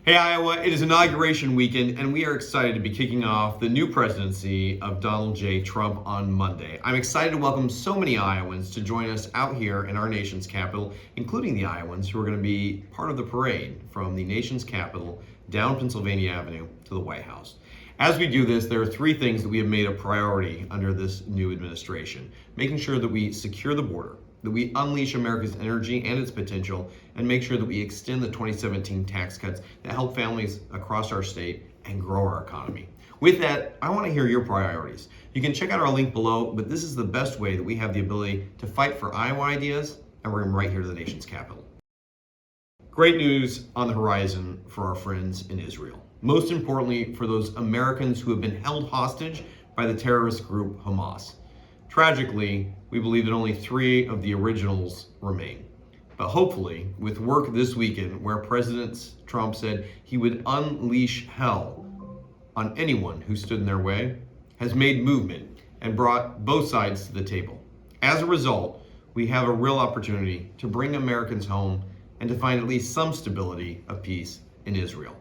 Hey Iowa, it is Inauguration Weekend and we are excited to be kicking off the new presidency of Donald J. Trump on Monday. I'm excited to welcome so many Iowans to join us out here in our nation's capital, including the Iowans who are going to be part of the parade from the nation's capital down Pennsylvania Avenue to the White House. As we do this, there are three things that we have made a priority under this new administration. Making sure that we secure the border, that we unleash America's energy and its potential, and make sure that we extend the 2017 tax cuts that help families across our state and grow our economy. With that, I want to hear your priorities. You can check out our link below, but this is the best way that we have the ability to fight for Iowa ideas, and we're right here to the nation's capital. Great news on the horizon for our friends in Israel. Most importantly, for those Americans who have been held hostage by the terrorist group Hamas. Tragically, we believe that only 3 of the originals remain. But hopefully, with work this weekend where President Trump said he would unleash hell on anyone who stood in their way, has made movement and brought both sides to the table. As a result, we have a real opportunity to bring Americans home and to find at least some stability of peace in Israel.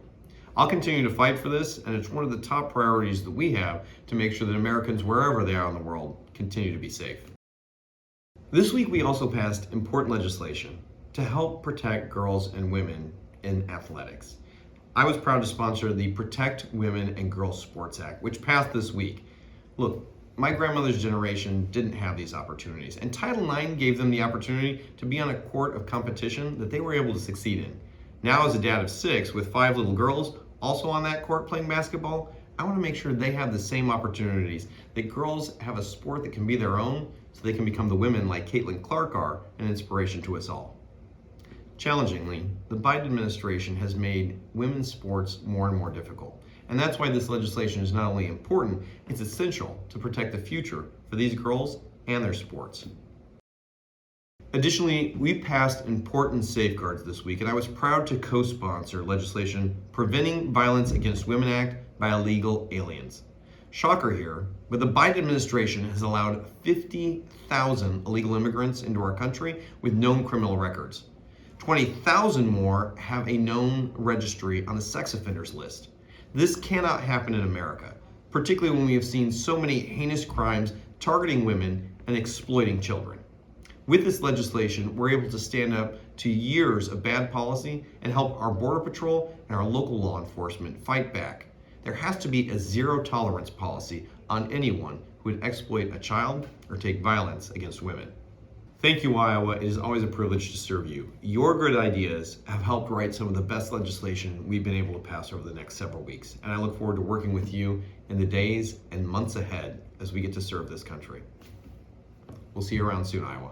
I'll continue to fight for this, and it's one of the top priorities that we have to make sure that Americans, wherever they are in the world, continue to be safe. This week, we also passed important legislation to help protect girls and women in athletics. I was proud to sponsor the Protect Women and Girls Sports Act, which passed this week. Look, my grandmother's generation didn't have these opportunities, and Title IX gave them the opportunity to be on a court of competition that they were able to succeed in. Now, as a dad of 6 with 5 little girls also on that court playing basketball, I want to make sure they have the same opportunities, that girls have a sport that can be their own so they can become the women like Caitlin Clark are, an inspiration to us all. Challengingly, the Biden administration has made women's sports more and more difficult. And that's why this legislation is not only important, it's essential to protect the future for these girls and their sports. Additionally, we passed important safeguards this week, and I was proud to co-sponsor legislation Preventing Violence Against Women Act by Illegal Aliens. Shocker here, but the Biden administration has allowed 50,000 illegal immigrants into our country with known criminal records. 20,000 more have a known registry on the sex offenders list. This cannot happen in America, particularly when we have seen so many heinous crimes targeting women and exploiting children. With this legislation, we're able to stand up to years of bad policy and help our Border Patrol and our local law enforcement fight back. There has to be a zero tolerance policy on anyone who would exploit a child or take violence against women. Thank you, Iowa. It is always a privilege to serve you. Your good ideas have helped write some of the best legislation we've been able to pass over the next several weeks. And I look forward to working with you in the days and months ahead as we get to serve this country. We'll see you around soon, Iowa.